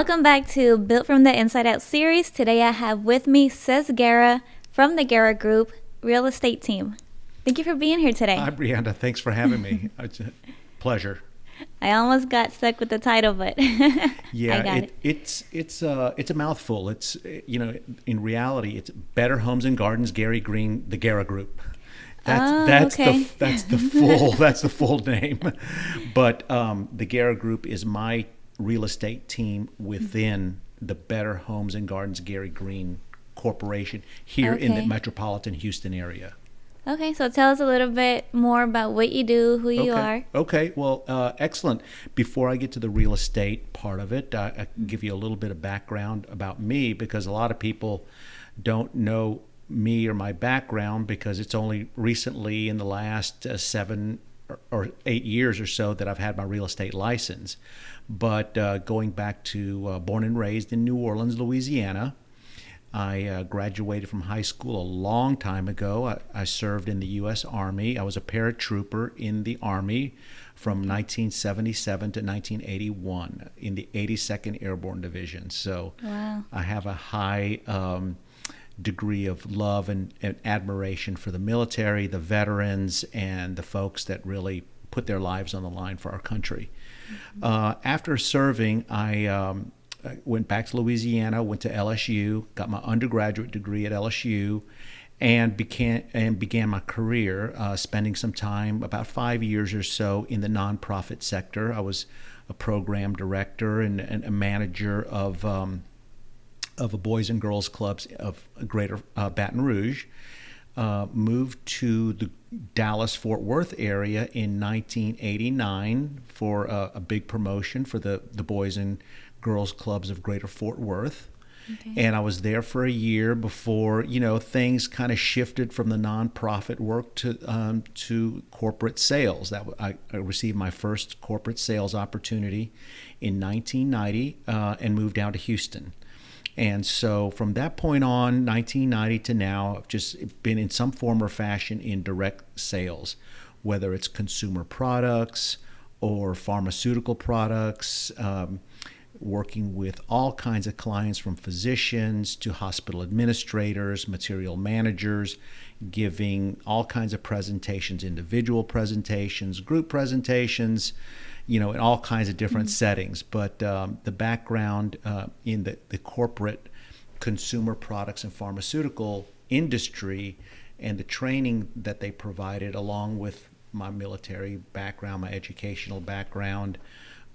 Welcome back to Built from the Inside Out series. Today I have with me Ces Guerra from the Guerra Group real estate team. Thank you for being here today. Hi, Brianda. Thanks for having me. It's a pleasure. I almost got stuck with the title, but I Yeah, got it. it's a mouthful. It's in reality, it's Better Homes and Gardens, Gary Green, the Guerra Group. That's Okay. the full name. But the Guerra Group is my real estate team within the Better Homes and Gardens, Gary Green Corporation here in the Okay. metropolitan Houston area. Okay, so tell us a little bit more about what you do, who you Okay. are. Okay. Well, excellent. Before I get to the real estate part of it, I can give you a little bit of background about me because a lot of people don't know me or my background because it's only recently in the last 7 or 8 years or so that I've had my real estate license. But going back to born and raised in New Orleans, Louisiana. I graduated from high school a long time ago. I served in the U.S. Army. I was a paratrooper in the Army from 1977 to 1981 in the 82nd Airborne Division. So Wow. I have a high degree of love and admiration for the military, the veterans, and the folks that really put their lives on the line for our country. After serving, I went back to Louisiana, went to LSU, got my undergraduate degree at LSU, and began my career, spending some time, about 5 years or so, in the nonprofit sector. I was a program director and a manager of a boys and girls clubs of Greater Baton Rouge. Moved to the Dallas Fort Worth area in 1989 for a big promotion for the boys and girls clubs of Greater Fort Worth. Okay. And I was there for a year before things kind of shifted from the nonprofit work to corporate sales. I received my first corporate sales opportunity in 1990 and moved down to Houston. And so from that point on, 1990 to now, I've just been in some form or fashion in direct sales, whether it's consumer products or pharmaceutical products, working with all kinds of clients from physicians to hospital administrators, material managers, giving all kinds of presentations, individual presentations, group presentations, in all kinds of different settings. But the background in the corporate consumer products and pharmaceutical industry and the training that they provided, along with my military background, my educational background,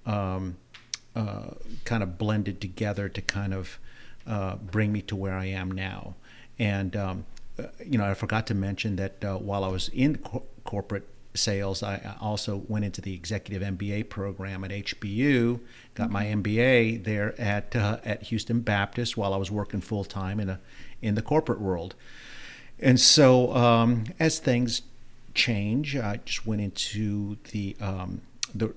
kind of blended together to kind of bring me to where I am now. And, I forgot to mention that while I was in corporate sales, I also went into the executive MBA program at HBU, got my MBA there at Houston Baptist while I was working full time in the corporate world. And so as things change, I just went into the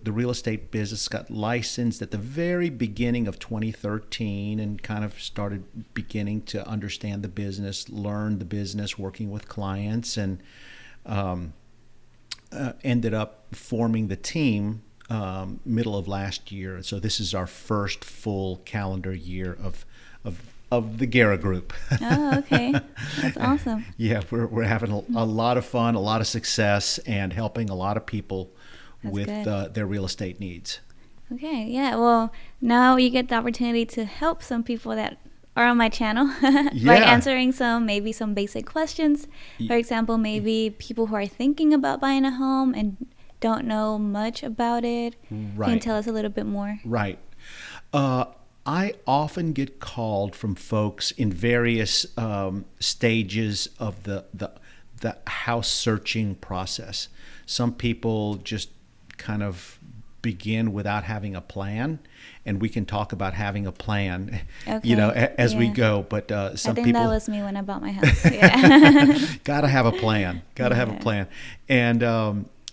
real estate business, got licensed at the very beginning of 2013 and kind of started beginning to understand the business, learn the business, working with clients, and ended up forming the team middle of last year. And so this is our first full calendar year of the Guerra Group. Oh, okay. That's awesome. Yeah, we're having a lot of fun, a lot of success, and helping a lot of people That's with good. their real estate needs. Okay, yeah. Well, now you get the opportunity to help some people that are on my channel by Yeah. answering maybe some basic questions. For example, maybe people who are thinking about buying a home and don't know much about it. Can you Right, tell us a little bit more? right. Uh, I often get called from folks in various stages of the house searching process. Some people just kind of begin without having a plan, and we can talk about having a plan, Okay, as we yeah. go. But I some think that people was me when I bought my house. Yeah. got to have a plan. Got to have a Yeah. plan. And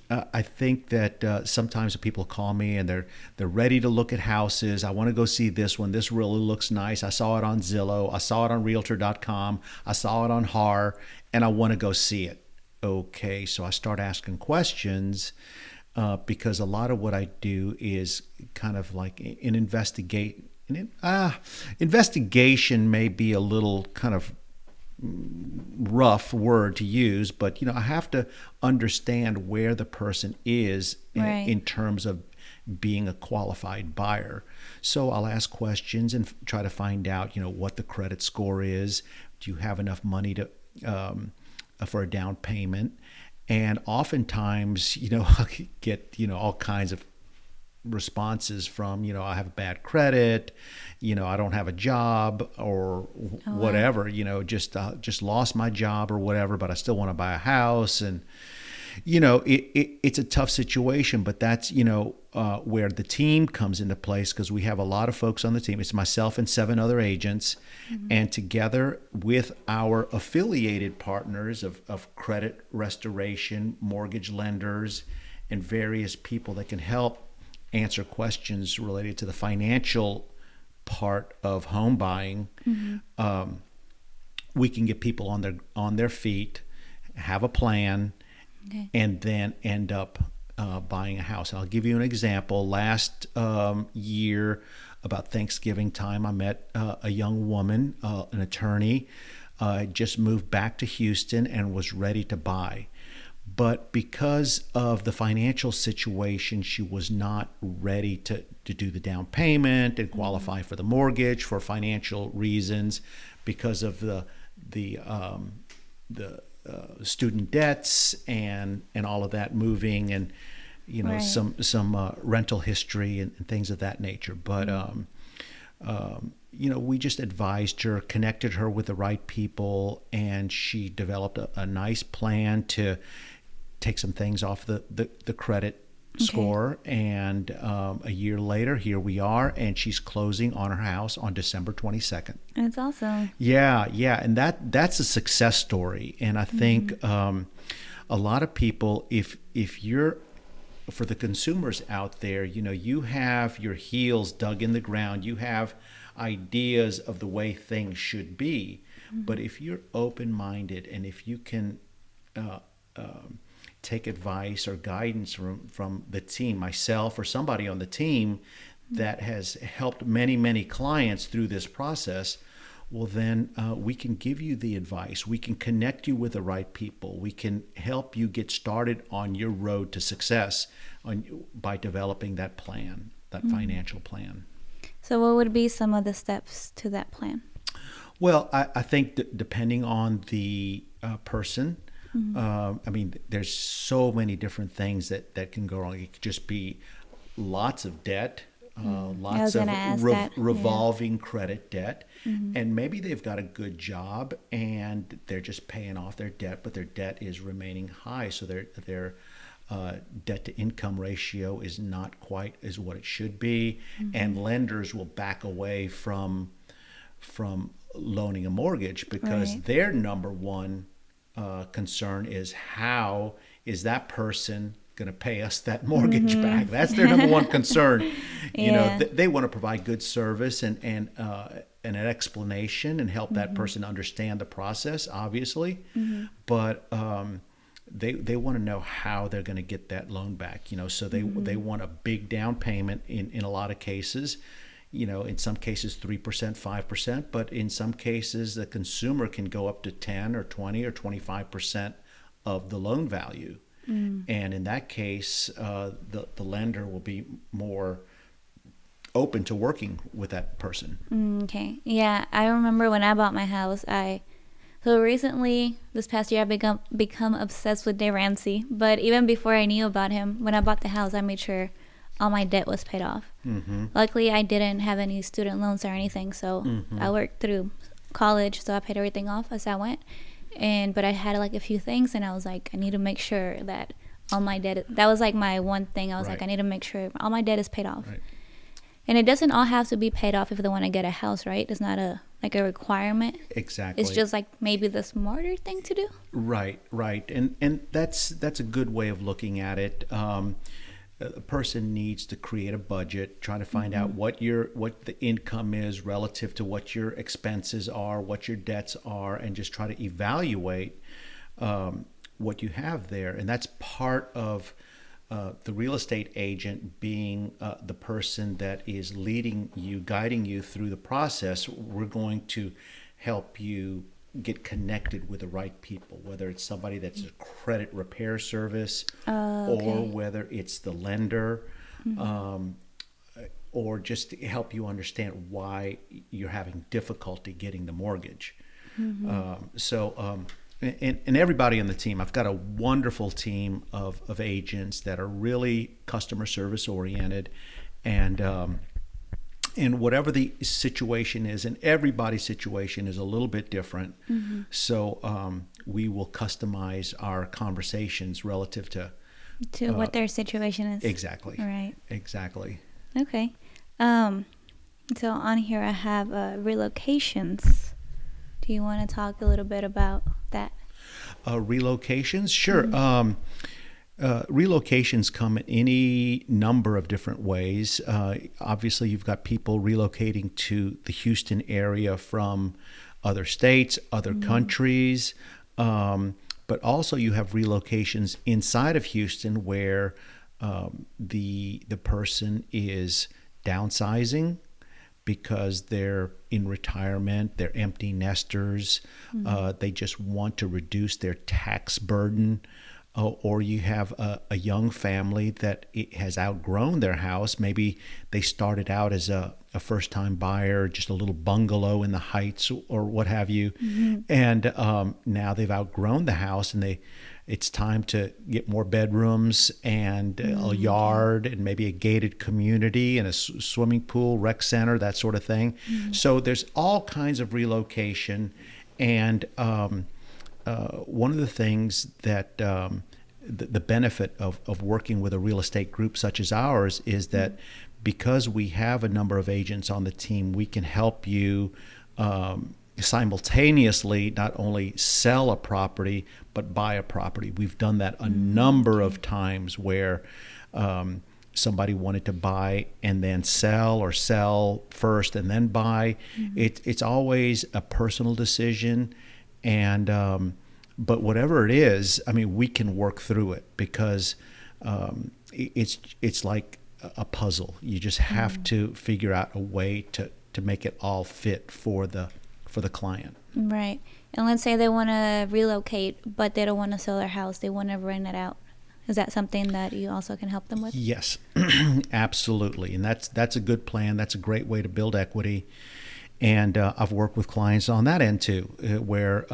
I think that sometimes people call me and they're ready to look at houses. I want to go see this one. This really looks nice. I saw it on Zillow. I saw it on Realtor.com. I saw it on HAR, and I want to go see it. Okay, so I start asking questions because a lot of what I do is kind of like an Investigation may be a little kind of rough word to use, but I have to understand where the person is Right. in terms of being a qualified buyer. So I'll ask questions and try to find out, what the credit score is. Do you have enough money to for a down payment? And oftentimes, I get all kinds of responses from, I have bad credit, I don't have a job or Oh, wow. whatever, just lost my job or whatever, but I still want to buy a house. And it's a tough situation, but that's where the team comes into place, because we have a lot of folks on the team. It's myself and 7 other agents, and together with our affiliated partners of credit restoration, mortgage lenders, and various people that can help answer questions related to the financial part of home buying. We can get people on their feet, have a plan, Okay. and then end up buying a house. I'll give you an example. Last year, about Thanksgiving time, I met a young woman, an attorney, just moved back to Houston and was ready to buy. But because of the financial situation, she was not ready to do the down payment and qualify for the mortgage for financial reasons, because of the student debts and all of that moving, and Right. some rental history and things of that nature. But we just advised her, connected her with the right people, and she developed a nice plan to take some things off the credit score. And a year later, here we are, and she's closing on her house on December 22nd. That's awesome. Yeah, yeah, and that's a success story. And I think a lot of people, if you're, for the consumers out there, you have your heels dug in the ground, you have ideas of the way things should be. But if you're open-minded, and if you can take advice or guidance from the team, myself or somebody on the team that has helped many clients through this process, well, then we can give you the advice. We can connect you with the right people. We can help you get started on your road to success by developing that plan, that financial plan. So, what would be some of the steps to that plan? Well, I think that depending on the person, I mean, there's so many different things that can go wrong. It could just be lots of debt, I lots was of gonna ask that. Yeah. revolving credit debt, and maybe they've got a good job and they're just paying off their debt, but their debt is remaining high, so their debt to income ratio is not quite as what it should be, and lenders will back away from loaning a mortgage, because Right. their number one concern is, how is that person going to pay us that mortgage back? That's their number one concern. Yeah. They want to provide good service and an explanation and help that person understand the process, obviously, but they want to know how they're going to get that loan back. So they want a big down payment in a lot of cases. In some cases 3%, 5%, but in some cases the consumer can go up to 10 or 20 or 25% of the loan value. And in that case, the lender will be more open to working with that person. Okay. Yeah, I remember when I bought my house, so recently this past year I've become obsessed with Dave Ramsey. But even before I knew about him, when I bought the house, I made sure all my debt was paid off. Luckily, I didn't have any student loans or anything, so I worked through college, so I paid everything off as I went. But I had like a few things, and I was like, I need to make sure that all my debt. That was like my one thing. I was like, Right. I need to make sure all my debt is paid off. Right. And it doesn't all have to be paid off if they want to get a house, right? It's not a requirement. Exactly. It's just like maybe the smarter thing to do. Right, and that's a good way of looking at it. A person needs to create a budget, try to find out what the income is relative to what your expenses are, what your debts are, and just try to evaluate what you have there. And that's part of the real estate agent being the person that is leading you, guiding you through the process, we're going to help you get connected with the right people, whether it's somebody that's a credit repair service, or Okay. whether it's the lender, um, or just to help you understand why you're having difficulty getting the mortgage. And everybody on the team, I've got a wonderful team of agents that are really customer service oriented, and and whatever the situation is, and everybody's situation is a little bit different. So we will customize our conversations relative To what their situation is. exactly, Right. exactly. Okay. Um, so on here I have relocations. Do you want to talk a little bit about that? Relocations, sure. Relocations come in any number of different ways. Obviously, you've got people relocating to the Houston area from other states, other countries, but also you have relocations inside of Houston where the person is downsizing because they're in retirement, they're empty nesters, they just want to reduce their tax burden. Or you have a young family that has outgrown their house. Maybe they started out as a first-time buyer, just a little bungalow in the Heights or what have you, and now they've outgrown the house, and it's time to get more bedrooms and a yard and maybe a gated community and a swimming pool, rec center, that sort of thing. So there's all kinds of relocation, and one of the things that the benefit of working with a real estate group such as ours is that because we have a number of agents on the team, we can help you simultaneously not only sell a property but buy a property. We've done that a number of times where somebody wanted to buy and then sell, or sell first and then buy. It's always a personal decision, and but whatever it is, I mean, we can work through it because it's like a puzzle. You just have to figure out a way to make it all fit for the client. Right. And let's say they want to relocate, but they don't want to sell their house. They want to rent it out. Is that something that you also can help them with? Yes, absolutely. And that's a good plan. That's a great way to build equity. And I've worked with clients on that end too, where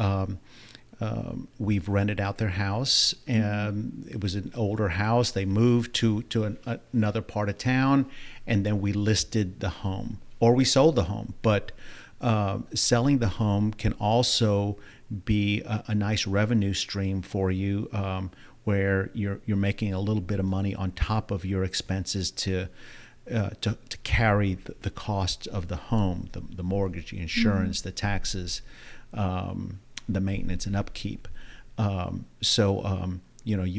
we've rented out their house, and it was an older house. They moved to another part of town, and then we listed the home, or we sold the home. But selling the home can also be a nice revenue stream for you, where you're making a little bit of money on top of your expenses to carry the costs of the home, the mortgage, the insurance, the taxes, the maintenance and upkeep. You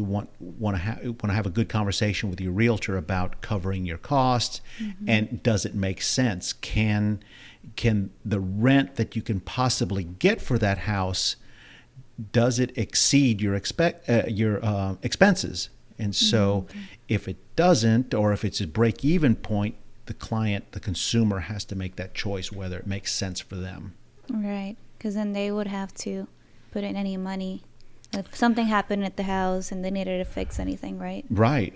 want to have a good conversation with your realtor about covering your costs, and does it make sense? Can the rent that you can possibly get for that house, does it exceed your expenses? And so, if it doesn't, or if it's a break-even point, the consumer has to make that choice whether it makes sense for them. Right. Because then they would have to put in any money if something happened at the house and they needed to fix anything, right? Right.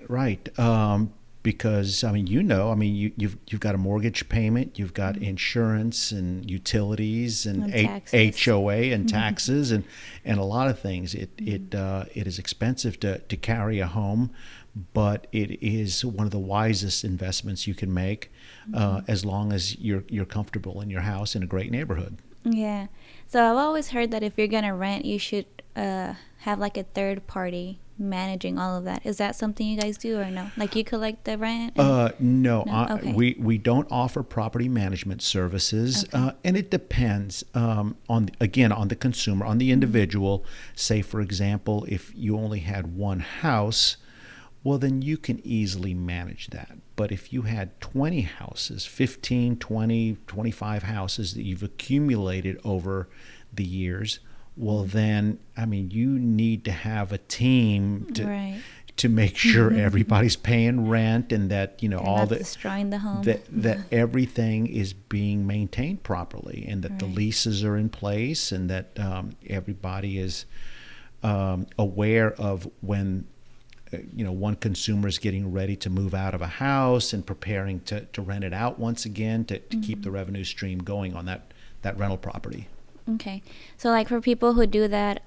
Because you've got a mortgage payment, you've got insurance and utilities and taxes. HOA and taxes and a lot of things. It is expensive to carry a home, but it is one of the wisest investments you can make, as long as you're comfortable in your house in a great neighborhood. Yeah. So I've always heard that if you're going to rent, you should have like a third party managing all of that. Is that something you guys do, or no? Like you collect the rent? No. Okay. We don't offer property management services, Okay. and it depends on the consumer, on the individual. Say, for example, if you only had one house, well, then you can easily manage that. But if you had 20 houses, 15, 20, 25 houses that you've accumulated over the years, well, then, I mean, you need to have a team Right. to make sure everybody's paying rent and that They're all not the destroying the home. that everything is being maintained properly and that the Right. leases are in place and that everybody is aware of when one consumer is getting ready to move out of a house and preparing to rent it out once again to keep the revenue stream going on that rental property. Okay. So like for people who do that,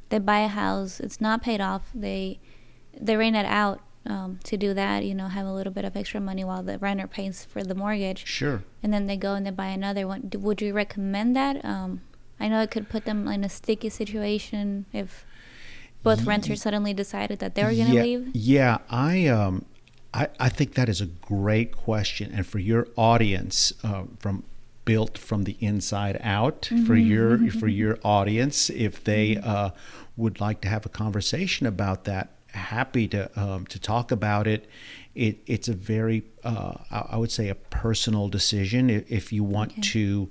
they buy a house, it's not paid off, they rent it out to do that, have a little bit of extra money while the renter pays for the mortgage. Sure. And then they go and they buy another one. Would you recommend that? I know it could put them in a sticky situation if both renters suddenly decided that they were going to leave. Yeah, I think that is a great question, and for your audience, from built from the inside out, for your audience, if they would like to have a conversation about that, happy to talk about it. It's a very I would say a personal decision. If you want to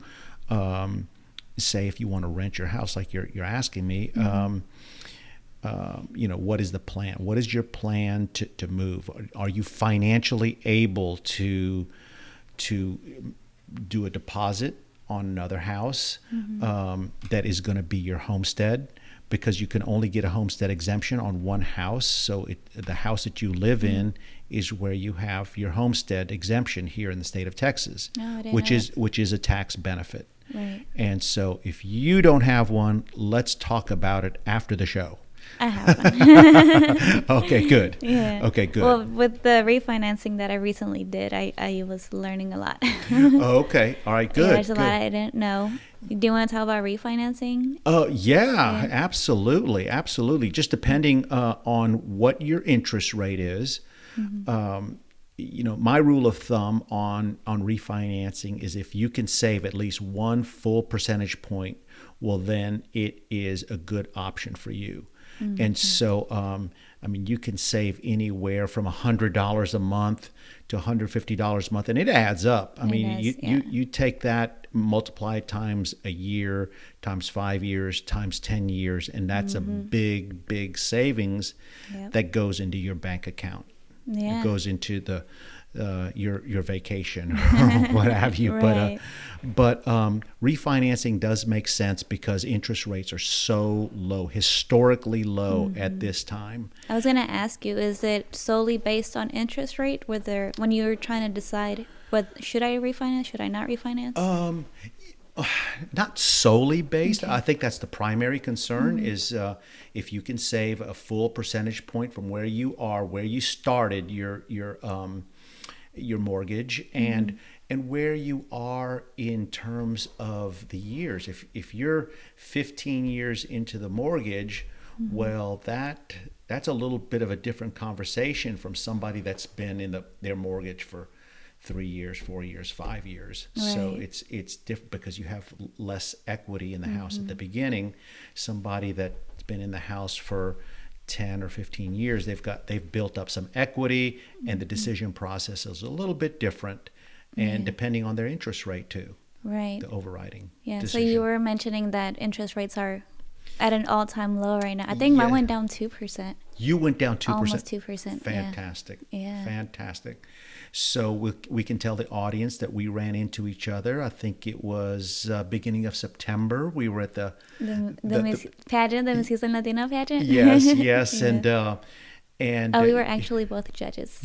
say if you want to rent your house like you're asking me. What is the plan? What is your plan to move? Are you financially able to do a deposit on another house that is going to be your homestead? Because you can only get a homestead exemption on one house. So the house that you live in is where you have your homestead exemption here in the state of Texas, which is a tax benefit. Right. And so if you don't have one, let's talk about it after the show. I have one. Okay, good. Yeah. Okay, good. Well, with the refinancing that I recently did, I was learning a lot. Okay. All right, good. Yeah, there's a good. lot I didn't know. Do you want to talk about refinancing? Yeah, absolutely. Absolutely. Just depending on what your interest rate is. My rule of thumb on refinancing is if you can save at least 1 full percentage point, well, then it is a good option for you. And so, you can save anywhere from $100 a month to $150 a month, and it adds up. You take that, multiply it times a year, times 5 years, times 10 years, and that's a big, big savings that goes into your bank account. Yeah. It goes into the your vacation or what have you. Right. But refinancing does make sense because interest rates are so low, historically low at this time. I was going to ask you, is it solely based on interest rate? When you're trying to decide, should I refinance? Should I not refinance? Not solely based. Okay. I think that's the primary concern is if you can save a full percentage point from where you are, where you started your mortgage, and where you are in terms of the years. If you're 15 years into the mortgage, well, that's a little bit of a different conversation from somebody that's been in their mortgage for 3 years, 4 years, 5 years. Right. So it's different because you have less equity in the house at the beginning. Somebody that's been in the house for 10 or 15 years, they've built up some equity, and the decision process is a little bit different, and depending on their interest rate too. Right. The overriding Yeah. decision. So you were mentioning that interest rates are at an all-time low right now. I think mine went down 2%. You went down 2%. Almost 2%. Fantastic. Yeah. Fantastic. So we can tell the audience that we ran into each other. I think it was beginning of September. We were at the pageant, the Miss Houston Latino pageant. Yes. Yeah. And we were actually both judges.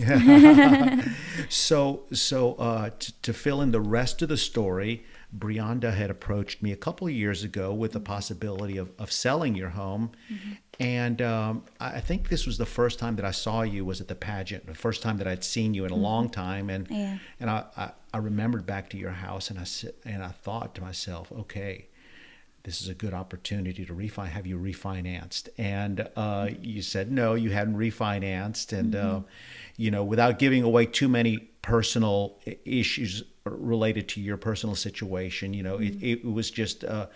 So to fill in the rest of the story, Brianda had approached me a couple of years ago with the possibility of selling your home. And I think this was the first time that I saw you was at the pageant, the first time that I'd seen you in a long time. And I remembered back to your house, and I thought to myself, okay, this is a good opportunity to refinance. Have you refinanced? And you said no, you hadn't refinanced. And without giving away too many personal issues related to your personal situation, it was just a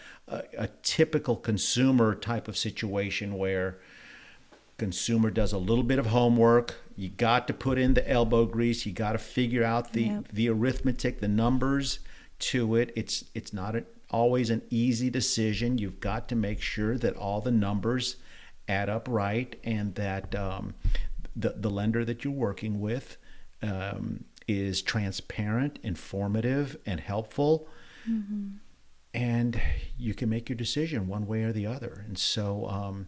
typical consumer type of situation where consumer does a little bit of homework. You got to put in the elbow grease. You got to figure out the arithmetic, the numbers to it. It's not always an easy decision. You've got to make sure that all the numbers add up right, and that the lender that you're working with is transparent, informative, and helpful, and you can make your decision one way or the other. And so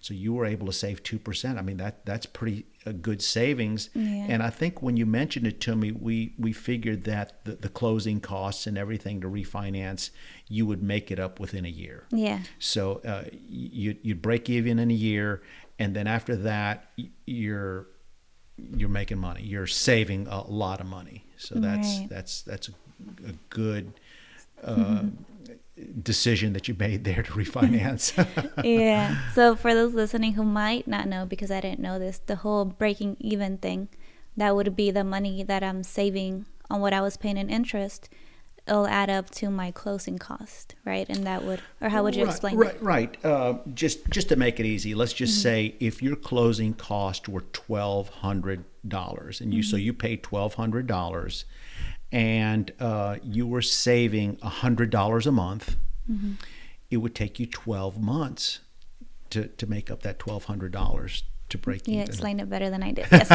you were able to save 2%. I mean, that's pretty good savings. Yeah. And I think when you mentioned it to me, we figured that the closing costs and everything to refinance, you would make it up within a year. Yeah. So you'd break even in a year, and then after that, you're making money. You're saving a lot of money. So that's a good decision that you made there to refinance. Yeah. So for those listening who might not know, because I didn't know this, the whole breaking even thing, that would be the money that I'm saving on what I was paying in interest. It'll add up to my closing cost, right? And that would, or how would you explain that? Right. Just to make it easy, let's just say if your closing cost were $1,200, and you paid $1,200, and you were saving $100 a month, it would take you 12 months to make up that $1,200 to break even. You explained it better than I did. Yes.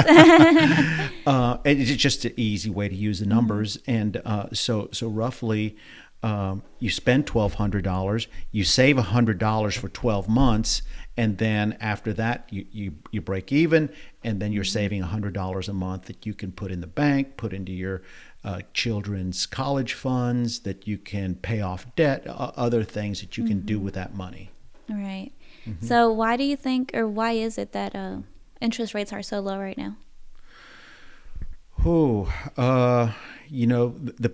And it's just an easy way to use the numbers. And so roughly, you spend $1,200, you save $100 for 12 months, and then after that, you break even, and then you're saving $100 a month that you can put in the bank, put into your children's college funds, that you can pay off debt, other things that you can do with that money. Right. So why do you think, or why is it that interest rates are so low right now? The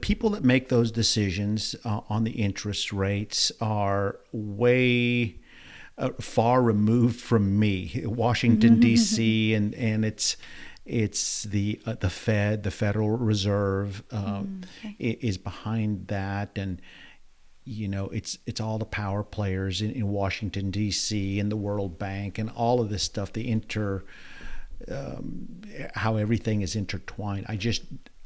people that make those decisions on the interest rates are way far removed from me. Washington, D.C., and it's the Fed, the Federal Reserve, is behind that, and it's all the power players in Washington, D.C., and the World Bank, and all of this stuff. How everything is intertwined.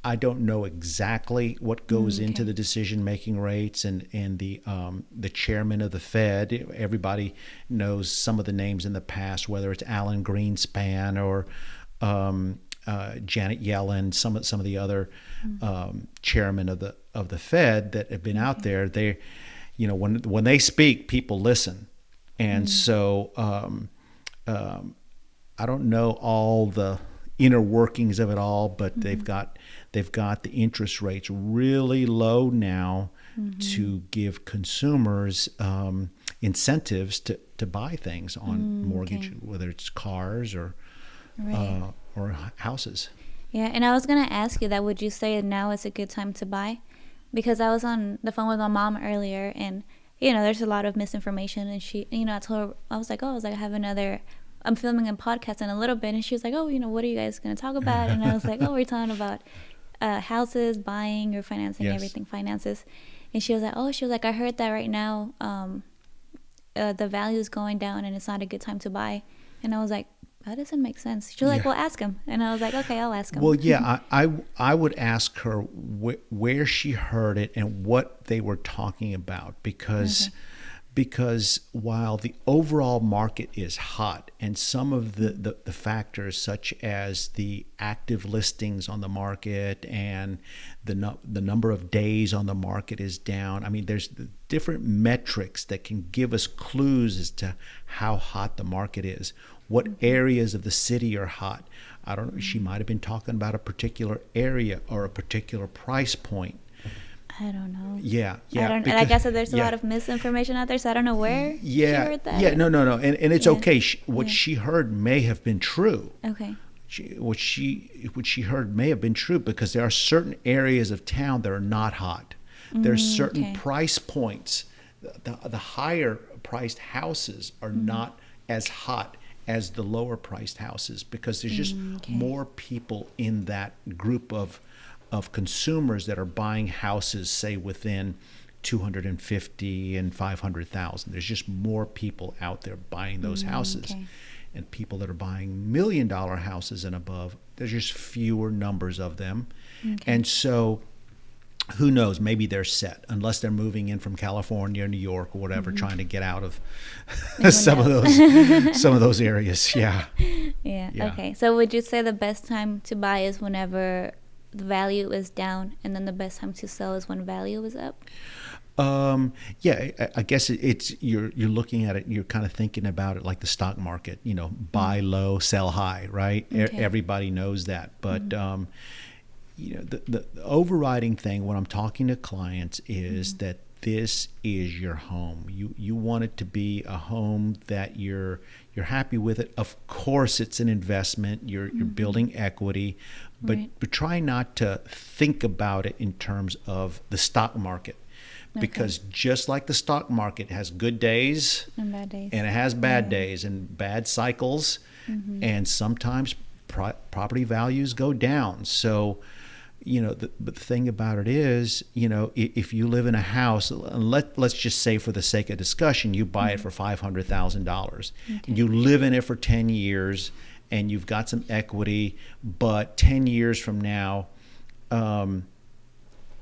I don't know exactly what goes into the decision-making rates, and the chairman of the Fed. Everybody knows some of the names in the past, whether it's Alan Greenspan or Janet Yellen, some of the other chairmen of the Fed that have been out there. They, when they speak, people listen, and so I don't know all the inner workings of it all, but they've got the interest rates really low now to give consumers incentives to buy things on mortgage, whether it's cars or houses. Yeah, and I was going to ask you that. Would you say now is a good time to buy? Because I was on the phone with my mom earlier, and there's a lot of misinformation, and she, I told her, I was like, I'm filming a podcast in a little bit, and she was like, what are you guys going to talk about? And I was like, we're talking about houses, buying, or financing, everything finances. And she was like, I heard that right now the value is going down and it's not a good time to buy. And I was like, that doesn't make sense. She was like, well, ask him. And I was like, okay, I'll ask him. Well, yeah, I would ask her where she heard it and what they were talking about, because while the overall market is hot, and some of the factors such as the active listings on the market and the number of days on the market is down. I mean, there's different metrics that can give us clues as to how hot the market is, what areas of the city are hot. I don't know, she might have been talking about a particular area or a particular price point. I don't know. Yeah. And I guess that there's a lot of misinformation out there, so I don't know where she heard that. Yeah, no. And it's okay. What she heard may have been true. Okay. What she heard may have been true, because there are certain areas of town that are not hot. There's certain price points. The higher priced houses are not as hot as the lower priced houses, because there's just more people in that group of consumers that are buying houses, say within 250 and 500,000. There's just more people out there buying those houses. And people that are buying $1 million houses and above, there's just fewer numbers of them. And so who knows, maybe they're set, unless they're moving in from California or New York or whatever, Mm-hmm. trying to get out of Who some of knows? those areas. Yeah. Yeah. Yeah. Okay. So would you say the best time to buy is whenever the value is down, and then the best time to sell is when value is up? Yeah, I guess it's you're looking at it. You're kind of thinking about it like the stock market. Buy low, sell high, right? Okay. Everybody knows that, but Mm-hmm. the overriding thing when I'm talking to clients is Mm-hmm. that this is your home. You want it to be a home that you're happy with it. Of course, it's an investment. You're Mm-hmm. building equity, but Right. try not to think about it in terms of the stock market, Okay. because just like the stock market has good days And bad days. and it has bad Right. days and bad cycles, Mm-hmm. and sometimes property values go down. So, but the thing about it is, if you live in a house, let's just say for the sake of discussion, you buy it Mm-hmm. for $500,000, and Okay. you live in it for 10 years, and you've got some equity, but 10 years from now, um,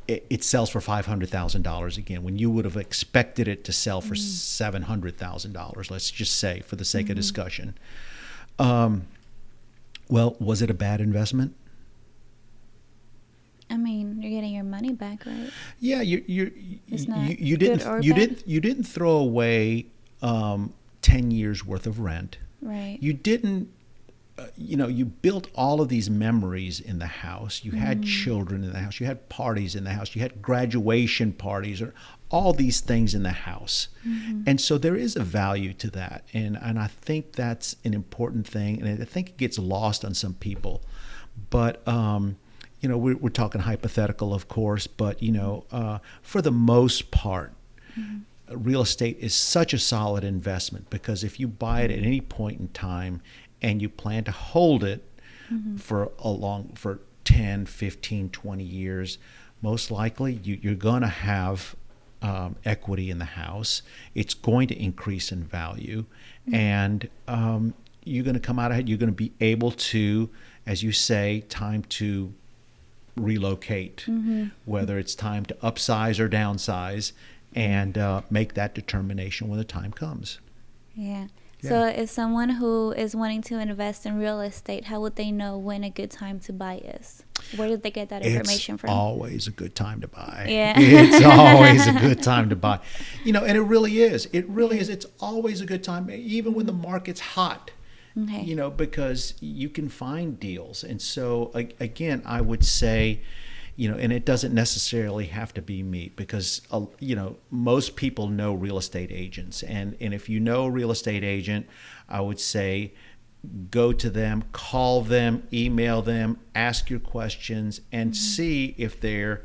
it sells for $500,000 again, when you would have expected it to sell for $700,000. Let's just say, for the sake of Mm-hmm. discussion. Um, well, was it a bad investment? I mean, you're getting your money back, right? Yeah, It's not you good didn't or bad. you didn't throw away 10 years worth of rent. Right. You didn't. You built all of these memories in the house. You had Mm. children in the house. You had parties in the house. You had graduation parties, or all these things in the house. Mm-hmm. And so there is a value to that. And I think that's an important thing. And I think it gets lost on some people. But, we're talking hypothetical, of course. But, for the most part, Mm-hmm. real estate is such a solid investment, because if you buy it at any point in time and you plan to hold it Mm-hmm. for 10, 15, 20 years, most likely you're going to have equity in the house. It's going to increase in value, and you're going to come out ahead. You're going to be able to, as you say, time to relocate, Mm-hmm. whether it's time to upsize or downsize, and make that determination when the time comes. Yeah. Yeah. So if someone who is wanting to invest in real estate, how would they know when a good time to buy is? Where did they get that It's information from? always a good time to buy. Yeah. It's always a good time to buy. And it really is. It really Yeah. is. It's always a good time, even when the market's hot. Okay. Because you can find deals. And so, again, I would say, and it doesn't necessarily have to be me, because, most people know real estate agents. And if you know a real estate agent, I would say go to them, call them, email them, ask your questions, and see if they're,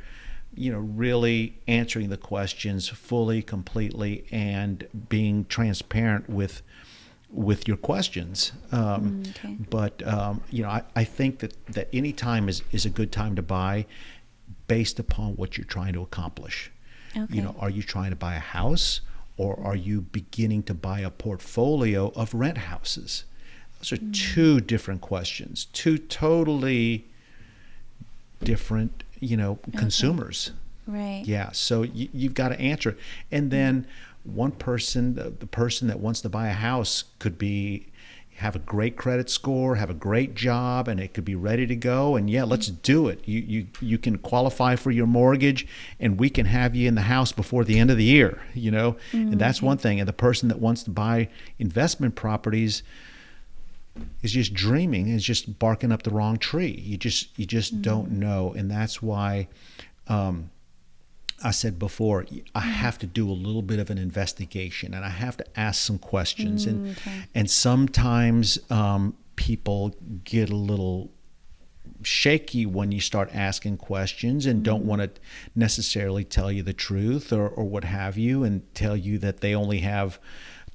really answering the questions fully, completely, and being transparent with your questions. Okay. But I think that any time is a good time to buy, based upon what you're trying to accomplish. Okay. Are you trying to buy a house, or are you beginning to buy a portfolio of rent houses? Those are two different questions, two totally different, consumers. Right. Yeah, so you've got to answer it. And then one person, the person that wants to buy a house, could have a great credit score, have a great job, and it could be ready to go. And yeah, let's do it. You can qualify for your mortgage, and we can have you in the house before the end of the year. And that's one thing. And the person that wants to buy investment properties is just dreaming, is just barking up the wrong tree. You just don't know. And that's why I said before, I have to do a little bit of an investigation, and I have to ask some questions. And sometimes people get a little shaky when you start asking questions, and don't want to necessarily tell you the truth, or what have you, and tell you that they only have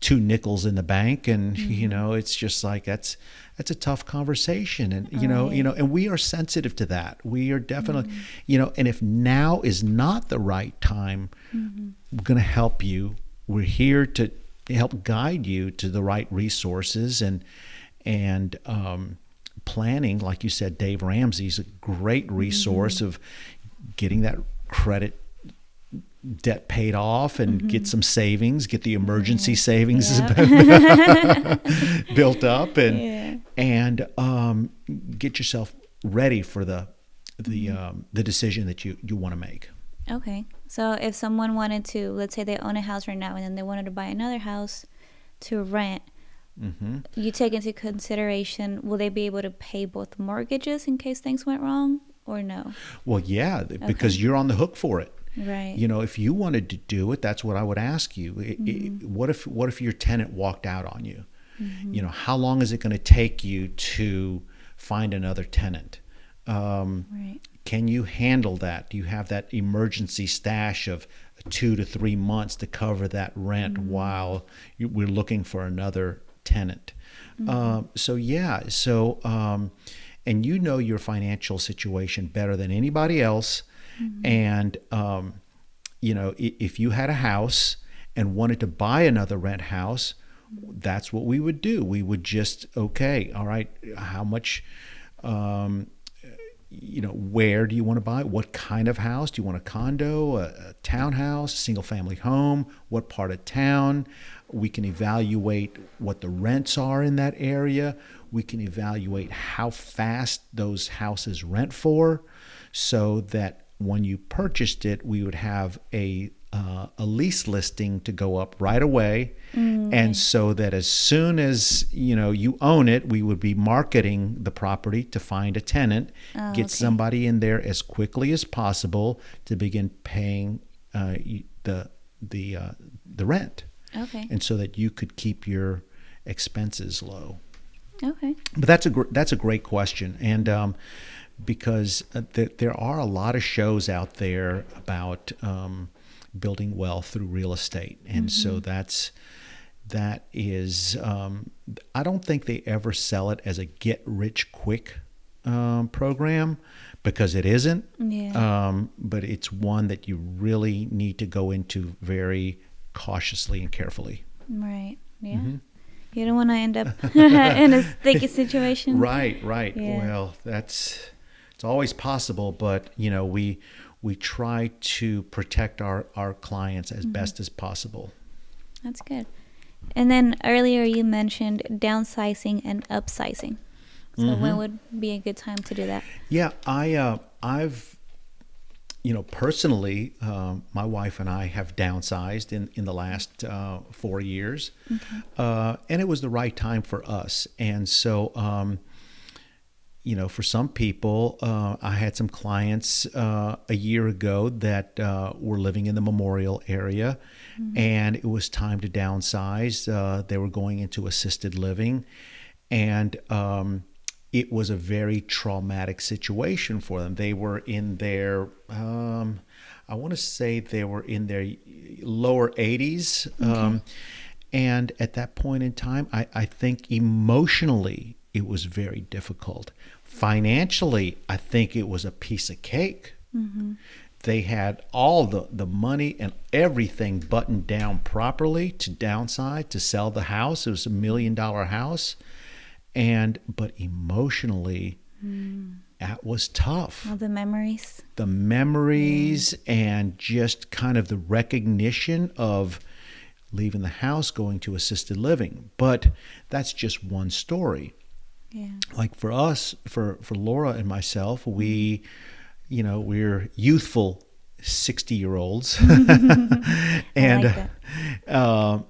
2 nickels in the bank. And it's just like, that's a tough conversation. And Right. and we are sensitive to that. We are definitely, and if now is not the right time, we're going to help you. We're here to help guide you to the right resources, and planning. Like you said, Dave Ramsey's a great resource of getting that credit debt paid off and get some savings, get the emergency savings Yeah. built up, and Yeah. get yourself ready for the decision that you want to make. Okay. So if someone wanted to, let's say they own a house right now and then they wanted to buy another house to rent, you take into consideration, will they be able to pay both mortgages in case things went wrong or no? Well, yeah, because you're on the hook for it. Right. If you wanted to do it, that's what I would ask you. What if your tenant walked out on you? How long is it going to take you to find another tenant? Right. Can you handle that? Do you have that emergency stash of 2 to 3 months to cover that rent while we're looking for another tenant? And your financial situation better than anybody else. And, if you had a house and wanted to buy another rent house, that's what we would do. We would just, okay, all right, how much, where do you want to buy? What kind of house? Do you want a condo, a townhouse, a single family home? What part of town? We can evaluate what the rents are in that area. We can evaluate how fast those houses rent for, so that when you purchased it, we would have a lease listing to go up right away. And so that as soon as you own it, we would be marketing the property to find a tenant, get somebody in there as quickly as possible to begin paying the rent. Okay. And so that you could keep your expenses low. Okay. But that's a great question, and because there are a lot of shows out there about building wealth through real estate, and so that is I don't think they ever sell it as a get rich quick program, because it isn't. Yeah. But it's one that you really need to go into very cautiously and carefully. Right. Yeah. You don't want to end up in a sticky situation. Right. Yeah. Well, it's always possible, but we try to protect our clients as best as possible. That's good. And then earlier you mentioned downsizing and upsizing. So when would be a good time to do that? Yeah, I've personally, my wife and I have downsized in the last 4 years, and it was the right time for us. And so, for some people, I had some clients a year ago that were living in the Memorial area, and it was time to downsize. They were going into assisted living, and it was a very traumatic situation for them. They were in their, I want to say they were in their lower 80s. And at that point in time, I think emotionally it was very difficult. Financially, I think it was a piece of cake. They had all the money and everything buttoned down properly to downsize, to sell the house. It was $1 million house. But emotionally, that was tough. All the memories. The memories and just kind of the recognition of leaving the house, going to assisted living. But that's just one story. Yeah. Like for us, for Laura and myself, we're youthful 60-year-olds. And I like that.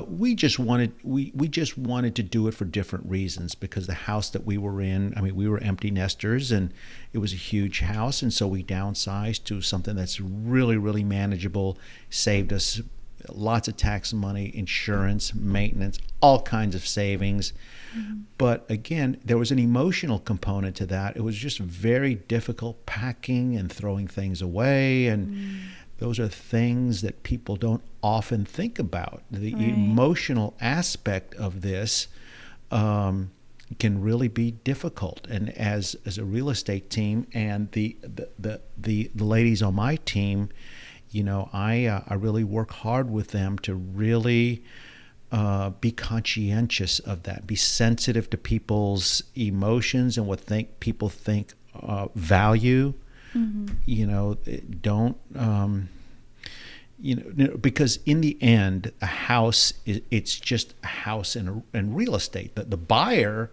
we just wanted to do it for different reasons, because the house that we were in, we were empty nesters, and it was a huge house, and so we downsized to something that's really, really manageable, saved us lots of tax money, insurance, maintenance, all kinds of savings. But again, there was an emotional component to that. It was just very difficult packing and throwing things away, and those are things that people don't often think about. The emotional aspect of this can really be difficult. And as a real estate team, and the ladies on my team, I really work hard with them to really be conscientious of that, be sensitive to people's emotions and what people think value. Don't because in the end, a house it's just a house and real estate. The buyer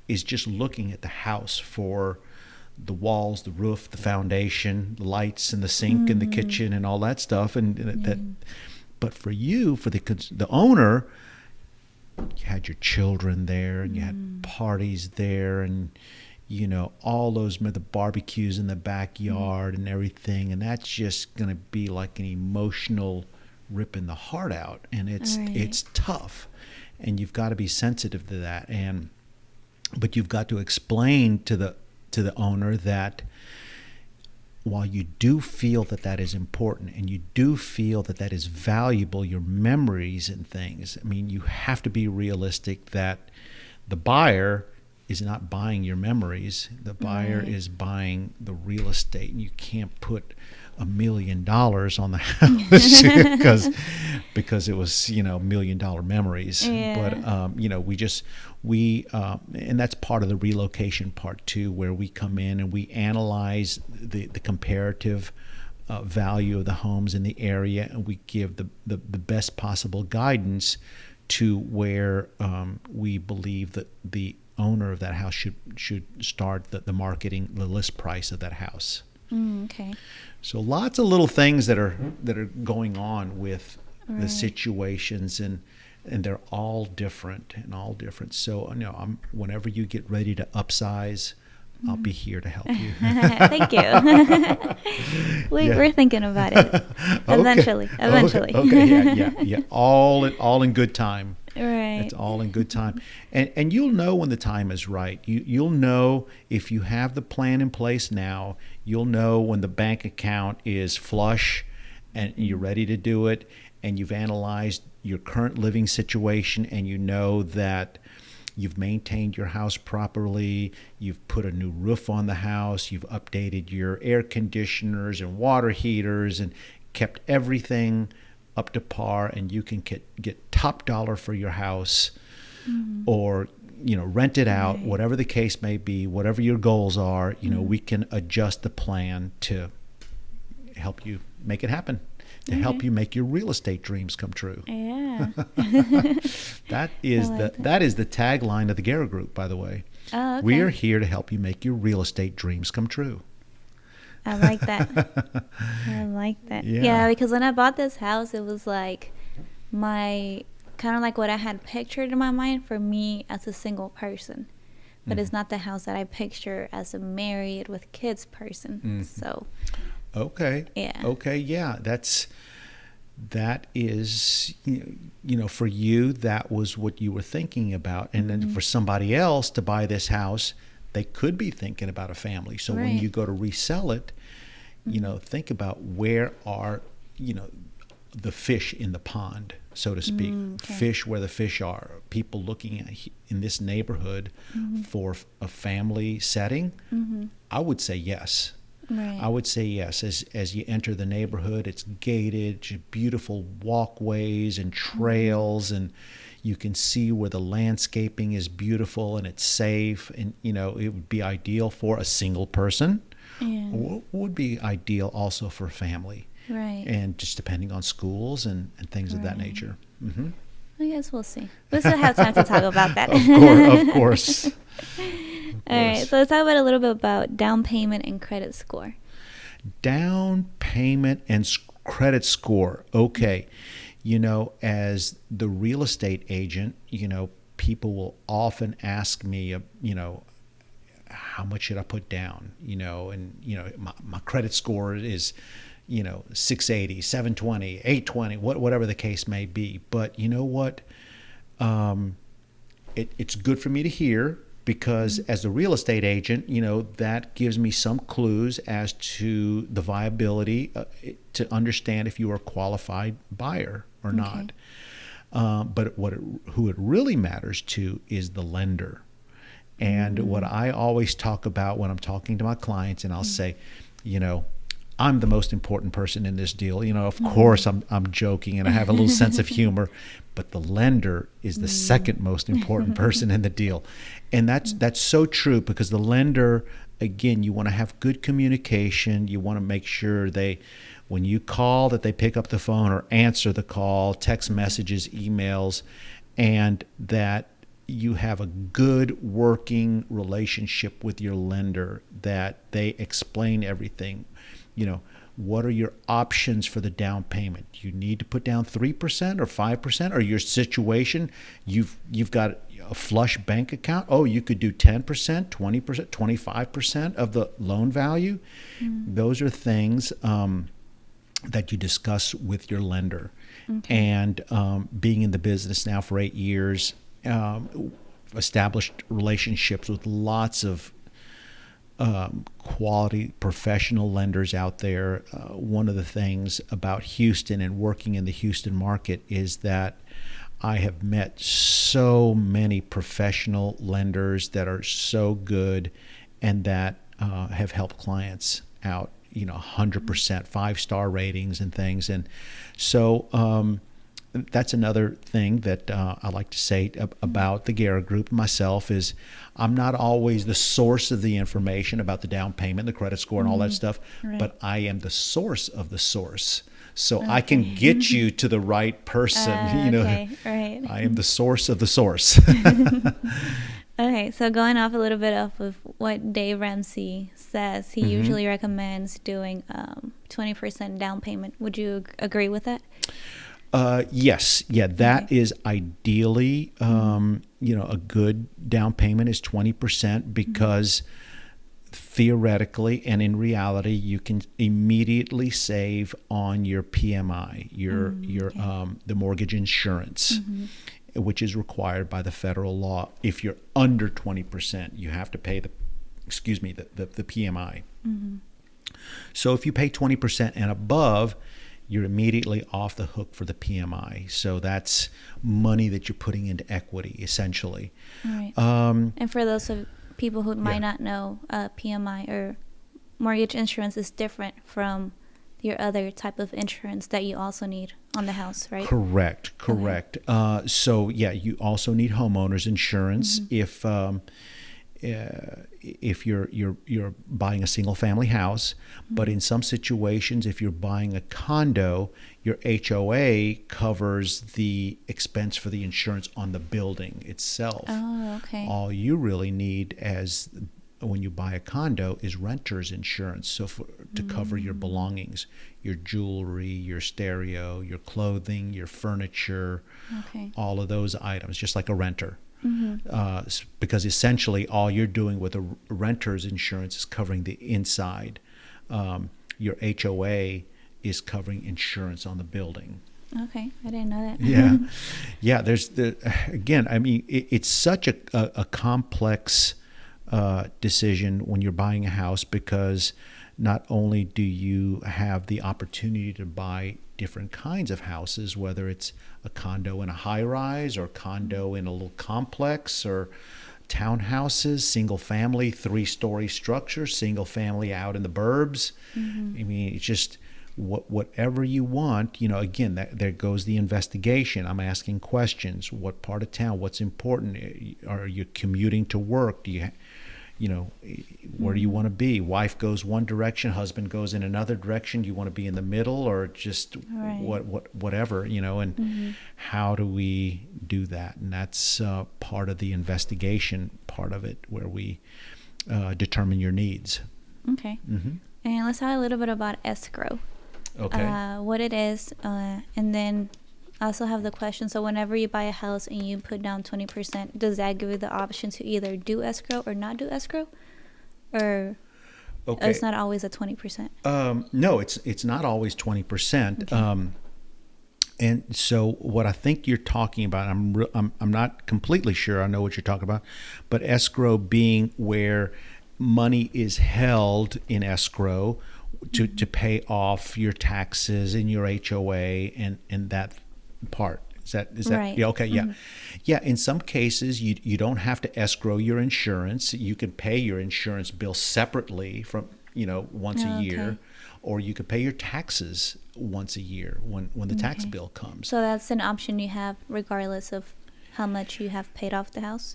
is just looking at the house for the walls, the roof, the foundation, the lights, and the sink, and the kitchen, and all that stuff. And that, but for you, for the owner, you had your children there, and you had parties there, and all those the barbecues in the backyard and everything, and that's just going to be like an emotional ripping the heart out, and it's tough, and you've got to be sensitive to that, but you've got to explain to the owner that while you do feel that is important and you do feel that is valuable, your memories and things, I mean, you have to be realistic that the buyer is not buying your memories. The buyer is buying the real estate, and you can't put $1 million on the house because it was $1 million memories. But and that's part of the relocation part too, where we come in and we analyze the comparative value of the homes in the area, and we give the best possible guidance to where we believe that the owner of that house should start the marketing, the list price of that house. Okay. So lots of little things that are going on with the situations, and they're all different. So whenever you get ready to upsize, I'll be here to help you. Thank you. We're thinking about it. Eventually. Okay. Yeah. All in good time. Right. It's all in good time. And you'll know when the time is right. You'll know if you have the plan in place now. You'll know when the bank account is flush and you're ready to do it, and you've analyzed your current living situation, and you know that you've maintained your house properly, you've put a new roof on the house, you've updated your air conditioners and water heaters and kept everything up to par, and you can get top dollar for your house, or rent it out, whatever the case may be, whatever your goals are, we can adjust the plan to help you make it happen, to help you make your real estate dreams come true. Yeah. That is the tagline of the Guerra Group, by the way. Oh, okay. We are here to help you make your real estate dreams come true. I like that. Yeah, because when I bought this house, it was like kind of like what I had pictured in my mind for me as a single person. But it's not the house that I picture as a married with kids person. So. Okay. Yeah. Okay. Yeah. That is, for you, that was what you were thinking about. And then for somebody else to buy this house, they could be thinking about a family. So when you go to resell it, think about where are, the fish in the pond, so to speak. Fish where the fish are. People looking at in this neighborhood for a family setting. I would say yes. Right. I would say yes. As you enter the neighborhood, it's gated, beautiful walkways and trails, and you can see where the landscaping is beautiful and it's safe, and it would be ideal for a single person. Or would be ideal also for a family. Right. And just depending on schools and things of that nature. I guess we'll see. We'll still have time to talk about that. Of course. All right, so let's talk about a little bit about down payment and credit score. Down payment and credit score. Okay. As the real estate agent, people will often ask me, how much should I put down? My credit score is, 680, 720, 820, whatever the case may be. But you know what? It's good for me to hear, because as a real estate agent, that gives me some clues as to the viability to understand if you are a qualified buyer or not. But who it really matters to is the lender. And what I always talk about when I'm talking to my clients, and I'll say, I'm the most important person in this deal. Of course, I'm joking and I have a little sense of humor, but the lender is the second most important person in the deal. And that's so true, because the lender, again, you want to have good communication. You want to make sure when you call, that they pick up the phone or answer the call, text messages, emails, and that you have a good working relationship with your lender, that they explain everything. What are your options for the down payment? You need to put down 3% or 5%, or your situation, you've got a flush bank account. Oh, you could do 10%, 20%, 25% of the loan value. Those are things that you discuss with your lender. Okay. And being in the business now for 8 years, established relationships with lots of quality professional lenders out there. One of the things about Houston and working in the Houston market is that I have met so many professional lenders that are so good and that have helped clients out, 100%, 5-star ratings and things. And so that's another thing that I like to say about the Guerra Group myself is I'm not always the source of the information about the down payment, the credit score, and all that stuff, Right. but I am the source of the source. So I can get you to the right person. Okay, right. I am the source of the source. Okay, so going off a little bit off of what Dave Ramsey says, he usually recommends doing 20% down payment. Would you agree with that? Yes. Yeah, that Okay. is ideally, a good down payment is 20%, because theoretically and in reality, you can immediately save on your PMI, the mortgage insurance, which is required by the federal law. If you're under 20%, you have to pay the PMI. So if you pay 20% and above, you're immediately off the hook for the PMI. So that's money that you're putting into equity, essentially. Right. And for those of people who might not know, PMI or mortgage insurance is different from your other type of insurance that you also need on the house, right? Correct. So you also need homeowners insurance if you're buying a single family house. But in some situations, if you're buying a condo, your HOA covers the expense for the insurance on the building itself. Oh, okay. All you really need when you buy a condo is renter's insurance, so to cover your belongings, your jewelry, your stereo, your clothing, your furniture, all of those items, just like a renter. Because essentially all you're doing with a renter's insurance is covering the inside. Your HOA is covering insurance on the building. Okay, I didn't know that. Yeah. Again, I mean, it's such a complex decision when you're buying a house, because not only do you have the opportunity to buy different kinds of houses, whether it's a condo in a high-rise or a condo in a little complex, or townhouses, single family, 3-story structure, single family out in the burbs. I mean, it's just whatever you want. Again, there goes the investigation. I'm asking questions. What part of town? What's important? Are you commuting to work? Where do you want to be? Wife goes one direction, husband goes in another direction. Do you want to be in the middle, or just whatever, and how do we do that? And that's part of the investigation part of it, where we determine your needs. Okay. And let's talk a little bit about escrow. Okay. What it is, and then I also have the question. So whenever you buy a house and you put down 20%, does that give you the option to either do escrow or not do escrow? Or it's not always a 20%? No, it's not always 20%. Okay. And so what I think you're talking about, I'm not completely sure I know what you're talking about, but escrow being where money is held in escrow to pay off your taxes and your HOA and that part. Is that right? Yeah, okay, yeah. In some cases, you don't have to escrow your insurance. You can pay your insurance bill separately once a Oh, year, okay. or you could pay your taxes once a year when the tax Okay. bill comes. So that's an option you have regardless of how much you have paid off the house?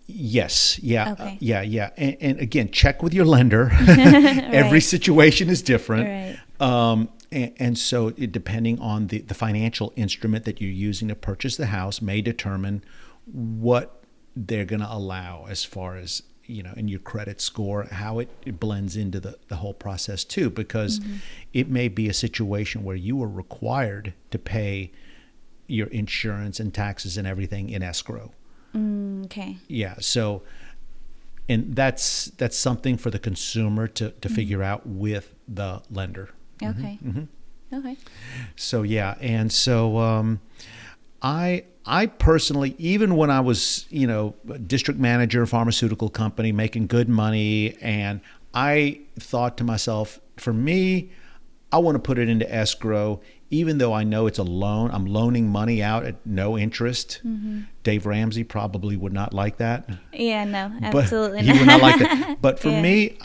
Yes, yeah, Okay. yeah. And again, check with your lender. Every Right. situation is different. Right. And so depending on the financial instrument that you're using to purchase the house may determine what they're going to allow as far as, in your credit score, how it blends into the whole process too, because Mm-hmm. it may be a situation where you are required to pay your insurance and taxes and everything in escrow. Okay. Yeah. So, and that's something for the consumer to Mm-hmm. figure out with the lender. Okay. Okay. So yeah, and so I personally, even when I was district manager, pharmaceutical company, making good money, and I thought to myself, for me, I want to put it into escrow, even though I know it's a loan. I'm loaning money out at no interest. Mm-hmm. Dave Ramsey probably would not like that, Yeah, no, but absolutely he would not like that. not. But for Yeah. me,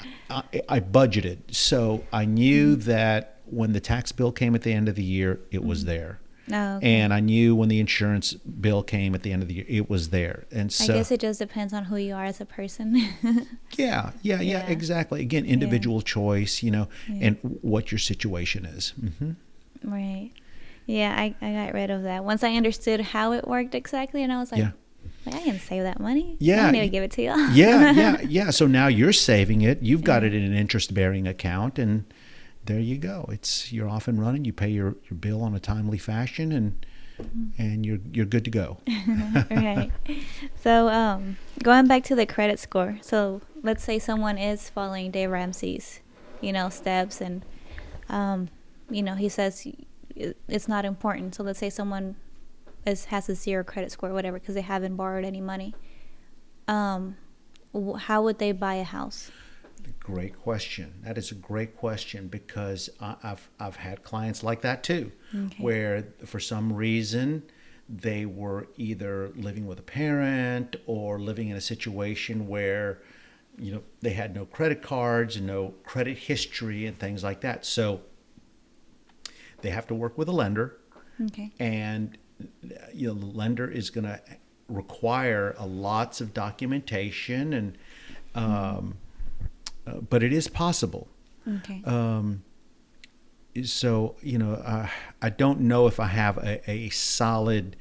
I budgeted, so I knew that when the tax bill came at the end of the year, it was there. Oh, okay. And I knew when the insurance bill came at the end of the year, it was there. And I so, guess it just depends on who you are as a person. yeah, Yeah. exactly. Again, Yeah. individual choice, Yeah. and what your situation is. Right. Yeah, I got rid of that. Once I understood how it worked exactly, and I was Yeah. like, I can save that money. I Yeah. don't need to give it to y'all. Yeah. So now you're saving it. You've got it in an interest-bearing account, and there you go. You're off and running. You pay your bill on a timely fashion, and you're good to go. Right. So, going back to the credit score. So, let's say someone is following Dave Ramsey's, steps, and, he says it's not important. So, let's say someone has a zero credit score, whatever, because they haven't borrowed any money. How would they buy a house? Great question. That is a great question, because I've had clients like that too, Okay. where for some reason they were either living with a parent or living in a situation where they had no credit cards and no credit history and things like that. So they have to work with a lender, Okay. and the lender is going to require lots of documentation, and but it is possible. Okay. So I don't know if I have a solid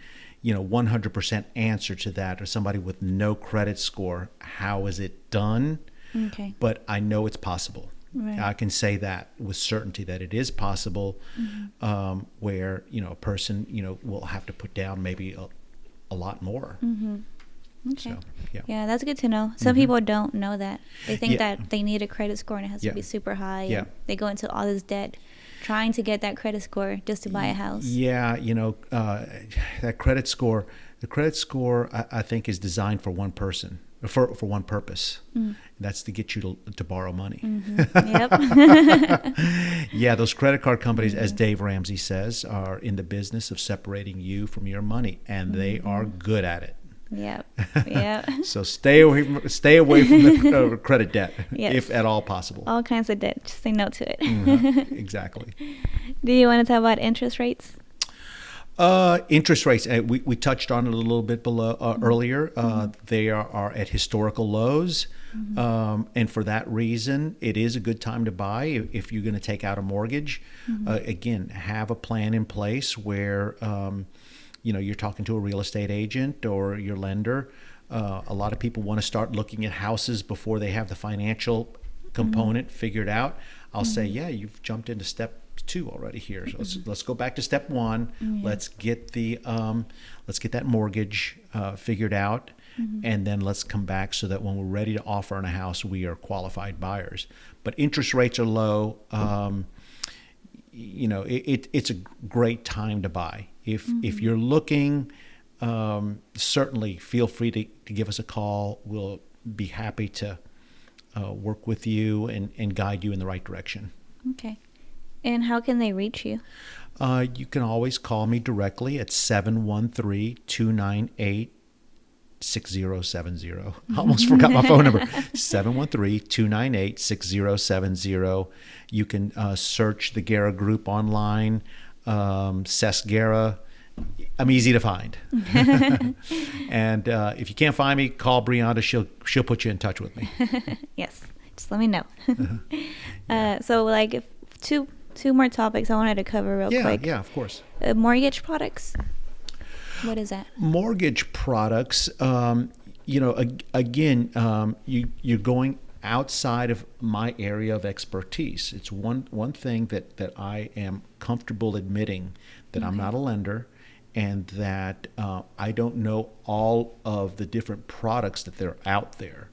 100% answer to that, or somebody with no credit score, how is it done? Okay. But I know it's possible. Right. I can say that with certainty, that it is possible, where a person will have to put down maybe a lot more. Okay. So yeah. Yeah, that's good to know. Some people don't know that. They think Yeah. that they need a credit score and it has Yeah. to be super high. Yeah. And they go into all this debt trying to get that credit score just to buy a house. Yeah, that credit score. The credit score, I think, is designed for one person, for one purpose. That's to get you to borrow money. Yep. Yeah, those credit card companies, as Dave Ramsey says, are in the business of separating you from your money, and they are good at it. Yep. Yep. So stay away from the credit debt, Yes. if at all possible. All kinds of debt. Just say no to it. Exactly. Do you want to talk about interest rates? Interest rates, we touched on it a little bit earlier. They are at historical lows. And for that reason, it is a good time to buy if you're going to take out a mortgage. Again, have a plan in place where you're talking to a real estate agent or your lender. A lot of people want to start looking at houses before they have the financial component figured out. I'll say, yeah, you've jumped into step 2 already here. So let's go back to step 1. Let's get that mortgage figured out, and then let's come back so that when we're ready to offer on a house, we are qualified buyers. But interest rates are low. It's a great time to buy. If you're looking, certainly feel free to give us a call. We'll be happy to work with you and guide you in the right direction. Okay. And how can they reach you? You can always call me directly at 713-298-8255. 713-298-6070. I almost forgot my phone number. 713-298-6070. You can search the Guerra Group online. Ces Guerra. I'm easy to find. And if you can't find me, call Brianna. She'll put you in touch with me. Yes, just let me know. So like two more topics I wanted to cover real quick. Yeah, of course. Mortgage products. What is that? Mortgage products, again, you're going outside of my area of expertise. It's one thing that I am comfortable admitting, that I'm not a lender, and that I don't know all of the different products that they're out there.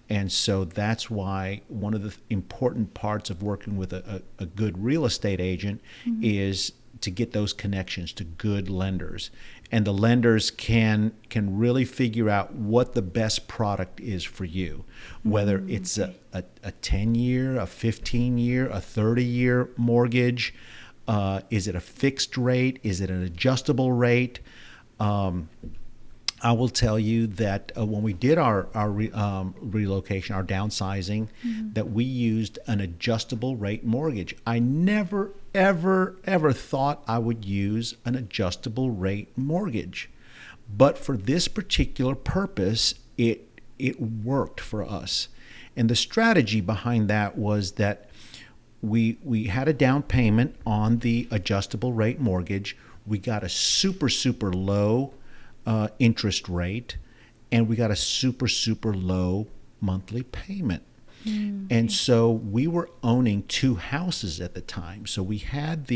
And so that's why one of the important parts of working with a good real estate agent is to get those connections to good lenders. And the lenders can really figure out what the best product is for you, whether it's a 10-year, a 15-year, a 30-year mortgage. Is it a fixed rate? Is it an adjustable rate? I will tell you that when we did our relocation, our downsizing, that we used an adjustable rate mortgage. I never, ever thought I would use an adjustable rate mortgage. But for this particular purpose, it worked for us. And the strategy behind that was that we had a down payment on the adjustable rate mortgage. We got a super low interest rate, and we got a super low monthly payment. And so we were owning two houses at the time. So we had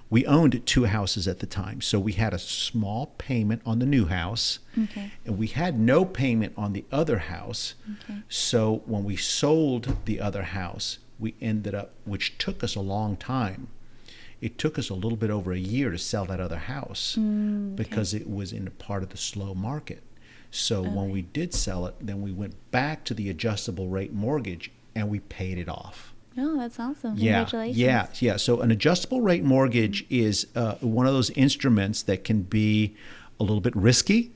we owned two houses at the time. So we had a small payment on the new house, and we had no payment on the other house. So when we sold the other house, we ended up, which took us a long time. It took us a little bit over a year to sell that other house because it was in a part of the slow market. So when we did sell it, then we went back to the adjustable rate mortgage and we paid it off. Oh, that's awesome. Congratulations. Yeah. So an adjustable rate mortgage is one of those instruments that can be a little bit risky,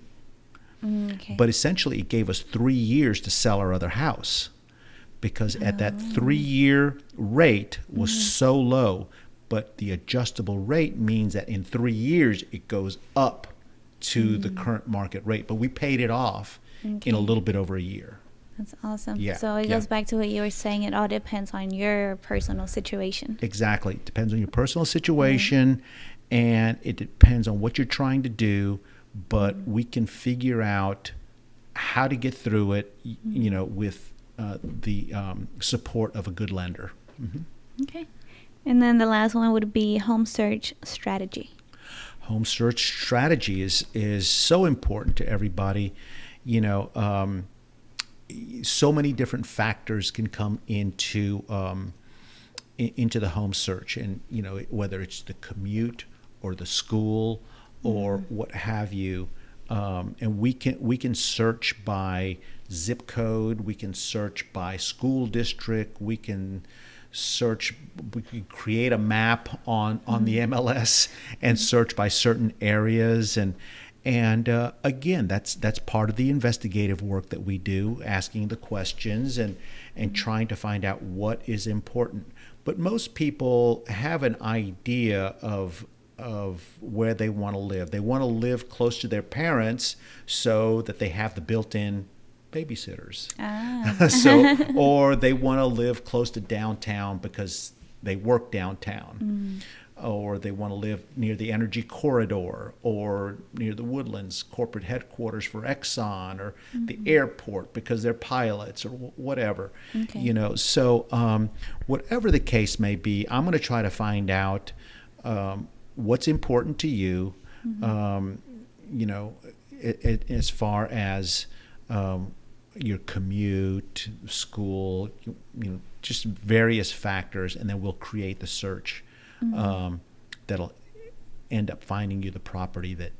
but essentially it gave us 3 years to sell our other house because at that 3-year rate was so low. But the adjustable rate means that in 3 years, it goes up to the current market rate. But we paid it off in a little bit over a year. That's awesome. Yeah, So it goes back to what you were saying. It all depends on your personal situation. Exactly. It depends on your personal situation, and it depends on what you're trying to do. But we can figure out how to get through it, with the support of a good lender. Okay. And then the last one would be home search strategy. Home search strategy is so important to everybody. So many different factors can come into the home search, and whether it's the commute or the school or what have you. And we can search by zip code. We can search by school district. We can create a map on the MLS and search by certain areas, and again, that's part of the investigative work that we do, asking the questions and trying to find out what is important. But most people have an idea of where they want to live. They want to live close to their parents so that they have the built-in babysitters. Or they want to live close to downtown because they work downtown. Or they want to live near the energy corridor or near the Woodlands corporate headquarters for Exxon or the airport because they're pilots or whatever. So whatever the case may be, I'm going to try to find out what's important to you, as far as your commute, school, just various factors, and then we'll create the search that'll end up finding you the property that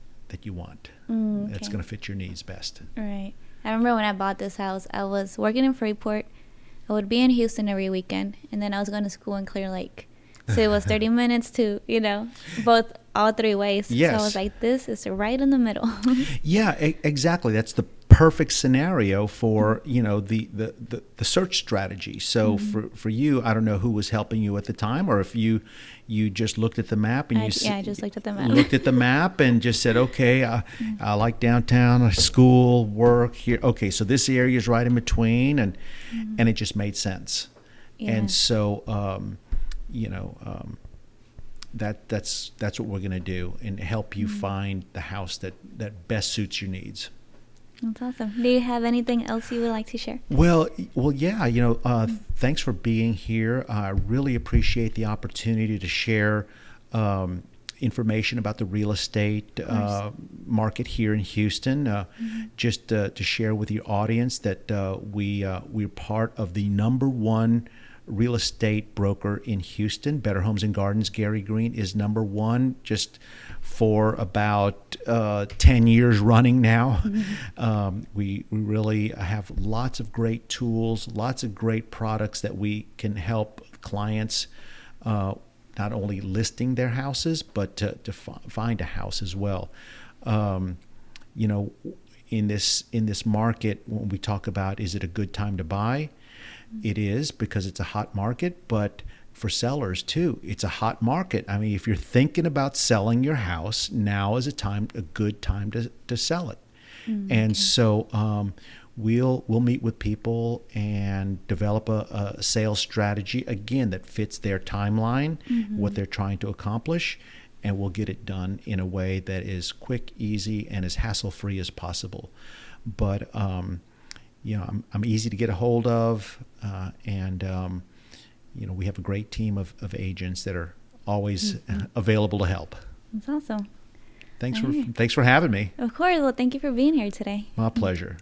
you want. That's going to fit your needs best. Right. I remember when I bought this house, I was working in Freeport. I would be in Houston every weekend, and then I was going to school in Clear Lake. So it was 30 minutes to, both all three ways. So I was Yes. like, this is right in the middle. Yeah, exactly. That's the perfect scenario for the search strategy. So Mm-hmm. for you, I don't know who was helping you at the time, or if you just looked at the map and Yeah, I just looked at the map. looked at the map and just said, okay, I like downtown, school, work here. Okay, so this area is right in between, and it just made sense. Yeah. And so you know. That's what we're going to do and help you find the house that best suits your needs. That's awesome. Do you have anything else you would like to share? Well, yeah. Thanks for being here. I really appreciate the opportunity to share information about the real estate market here in Houston. Just to share with your audience that we're part of the #1 real estate broker in Houston. Better Homes and Gardens, Gary Green, is #1 just for about 10 years running now. We really have lots of great tools, lots of great products that we can help clients not only listing their houses, but to find a house as well. You know, in this market, when we talk about is it a good time to buy, it is, because it's a hot market, but for sellers too, it's a hot market. I mean, if you're thinking about selling your house, now is a good time to sell it. And so we'll meet with people and develop a sales strategy, again, that fits their timeline, what they're trying to accomplish, and we'll get it done in a way that is quick, easy, and as hassle-free as possible. But I'm easy to get a hold of, and we have a great team of agents that are always available to help. That's awesome. Thanks for having me. Of course. Well, thank you for being here today. My pleasure.